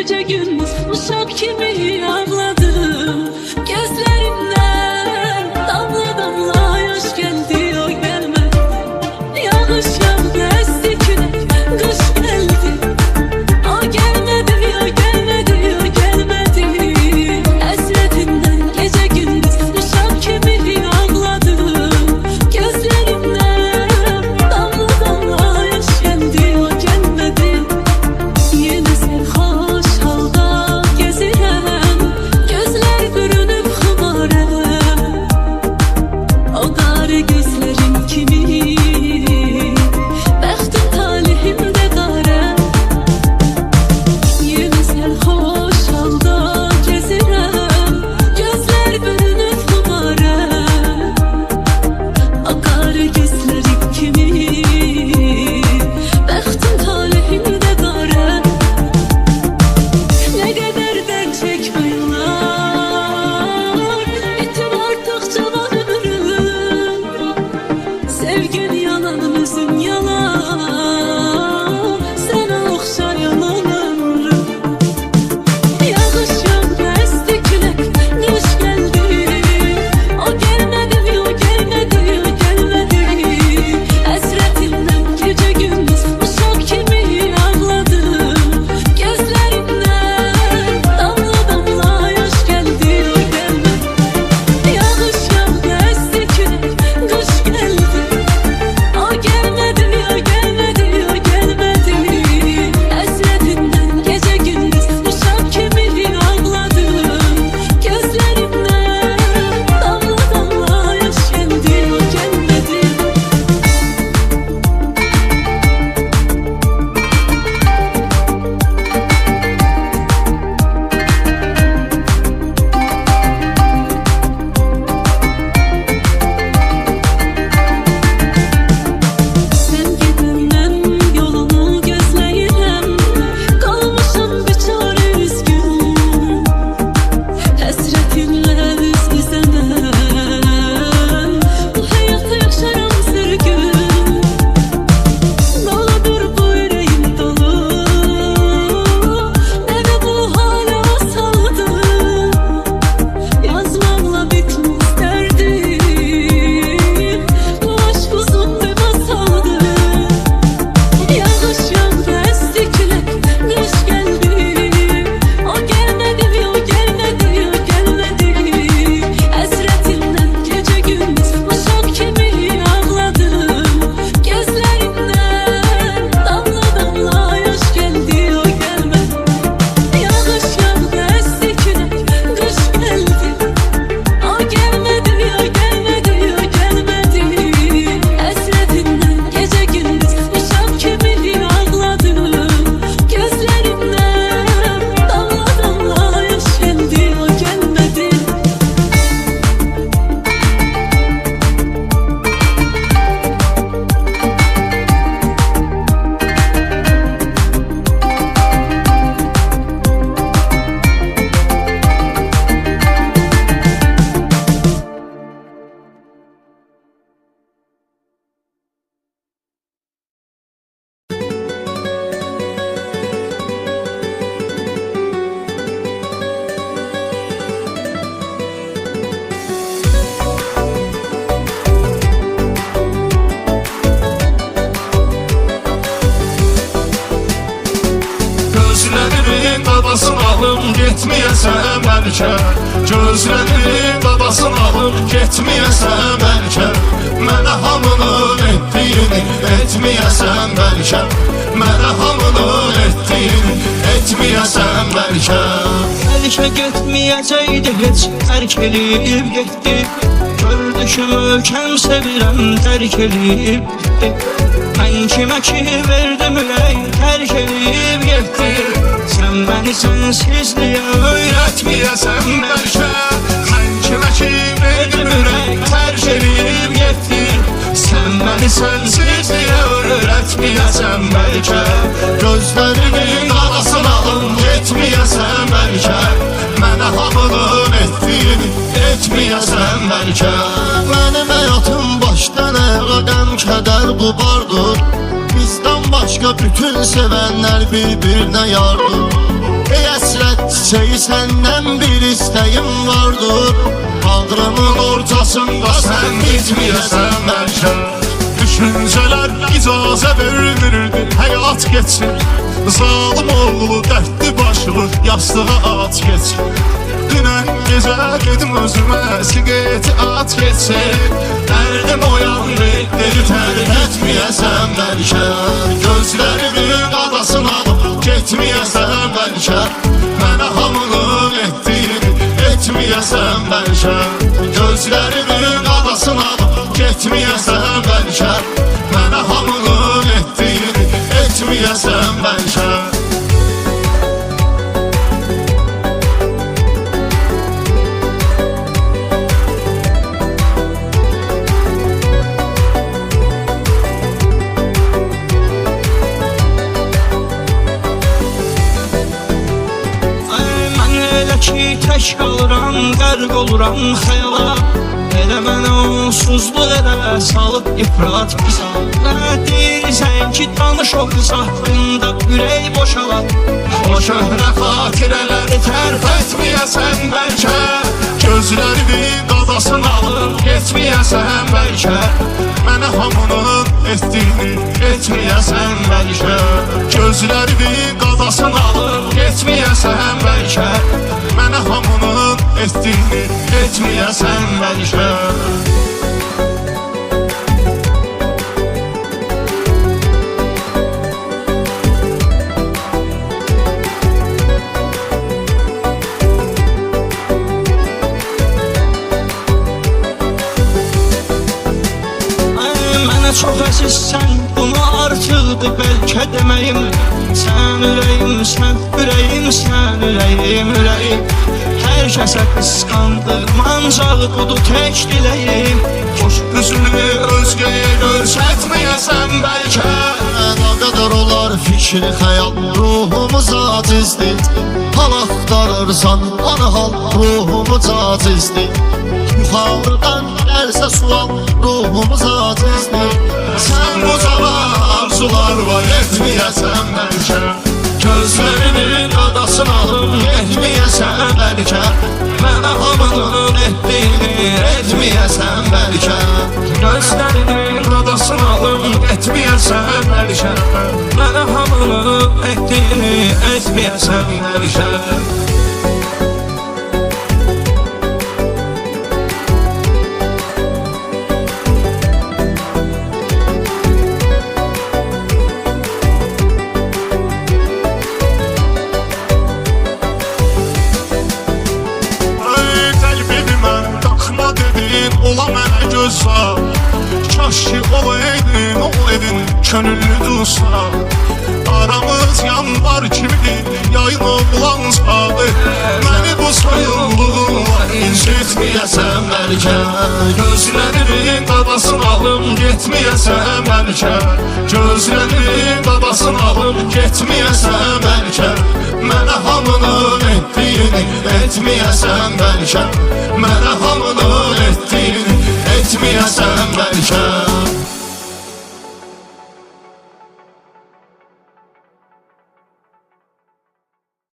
gece gündüz uşak kimi ağladım. Gözlerimden damla damla yaş geldi o gelmedi. Yağış yağdı esti külek kış geldi. O gelmedi o gelmedi o gelmedi. Hasretinden gece gündüz uşak kimi ağladım. Gözlerimden damla damla yaş geldi o gelmedi. Yine serhoş halda gezirəm, gözler bürünüp xımarəm. O qara gözlerim kimi, bəxtim talihim də qara. Yine serhoş halda gezirəm, gözler bürünüp xımarəm. O qara gözlerim kimi, bəxtim talihim də qara. Ne kadar dert çekmiyorlar, bitim arttıkça var ömrüm. Sevgin yalan, özün yalan, sana okşayan ömrüm. Yağış yağdı esti külek kış geldi. O gelmedi o gelmedi o gelmedi. Hasretinden gece gündüz uşak kimi ağladım. Gözlerimden damla damla yaş geldi o gelmedi. Yağış yağdı esti külek kış geldi. O gelmedi o gelmedi o gelmedi. Hasretinden gece gündüz uşak kimi ağladım. Gözlerimden damla damla yaş geldi o gelmedi. Sen gidəndən yolunu gözləyirəm, qalmışam biçare üzgün. Həsrətinlə üz üzəməm, bu həyatı yaşaram sürgün. Doludur bu ürəyim dolu, məni bu hala saldı. Yazmaqla bitməz dərdim, bu aşk uzun bir masaldı. Yağış yağdı esti külek kış geldi. O gelmedi o gelmedi o gelmedi. Hasretinden gece gündüz uşak kimi ağladım. Gözlerimden damla damla yaş geldi o gelmedi. Yağış yağdı esti külek kış geldi. O gelmedi o gelmedi o gelmedi. Hasretinden gece gündüz uşak kimi ağladım. Gözlerimden damla damla yaş geldi o gelmedi. Gözlerimin dadasını alım getməyəsən bəlkə. Gözlerimin dadasını alım getməyəsən bəlkə. Mənə hamının etdiyini etməyəsən bəlkə. Mənə hamının etdiyini etməyəsən bəlkə. Bəlkə getməyəcəkdi heç tərk eləyib getdi. Gördü ki möhkəm sevirəm tərk eləyib getdi. Mən kimə ki verdim ürək tərk eləyib getdi. Sən məni sensizliyə Öyrətməyəsən bəlkə. Mən kimə ki verdim ürək tərk eləyib getdi. Sən məni sensizliyə öyrətməyəsən bəlkə. Gözlerimin arasına alım getməyəsən bəlkə. Mənə hamının etdiyini etməyəsən bəlkə. Mənim həyatım başdan ayağa qəm kədər qubardır. Bizdən başqa bütün sevənlər bir-birinə yardır. ey əsrət çiçeği səndən bir istəyim vardır. Kaldırımın ortasında sən gitməyəsən bəlkə. Düşünceler icazə vermirdi həyat geçsin. Zalim oğlu dərdli başlı yastığa at geçsin. Dünən gecə gedim özümə siqeti at geçsin. Dərdim oyandı, dedi tərk etməyəsən bəlkə. Gözlərimin adasını alıb getməyəsən bəlkə. Mənə hamılıq etdiyini etməyəsən bəlkə. Gözlərimin adasını alıb getməyəsən bəlkə. Mənə hamılıq etdiyini etməyəsən bəlkə. Ki tək qalıram, qərq oluram xəyala. Elə mənə onsuzluq elə salıb ifrat pisa. Nə deyirsən ki danış o qız haqqında ürək boşalar. O köhnə xatirələri tərk etməyəsən bəlkə. Gözlərinin qadasını alıb getməyəsən bəlkə. Mənə hamının etdiyini etməyəsən bəlkə. Gözlərinin qadasını alıb getməyəsən bəlkə. Mənə hamının etdiyini etməyəsən bəlkə. Çox əzizsən, bunu artıqdır bəlkə deməyim. Sən ürəyim, sən ürəyim, sən ürəyim, ürəyim. Hər kəsə qısqandım, ancaq budur tək diləyim. Xoş üzünü özgəyə görsətməyəsən bəlkə. Nə qədər olar fikri xəyal, ruhumu acizdir. Hal axtarırsan, ana hal ruhumu acizdir. Yuxarıdan gəlsə sual, ruhumuz acizdir. Sən bu zaman arzular var, etməyəsən bəlkə. Gözlərimin adasını alıb getməyəsən bəlkə. Mənə hamının etdiyini etməyəsən bəlkə. Gözlərinin adasını alıb Etməyəsən bəlkə. mənə hamının etdiyini etməyəsən bəlkə. Ola mənə göz sağ. Kaş ki olaydın, o evin könüllü dursa. Aramız yanvar kimidir, yayın oğlansa. Məni bu soyulluğunla incitməyəsən bəlkə. Gözlərimin dadasını alıb getməyəsən bəlkə. Gözlərimin dadasını alıb getməyəsən bəlkə. Mənə hamının etdiyini etməyəsən bəlkə. Mənə hamının etdiyini etməyəsən bəlkə.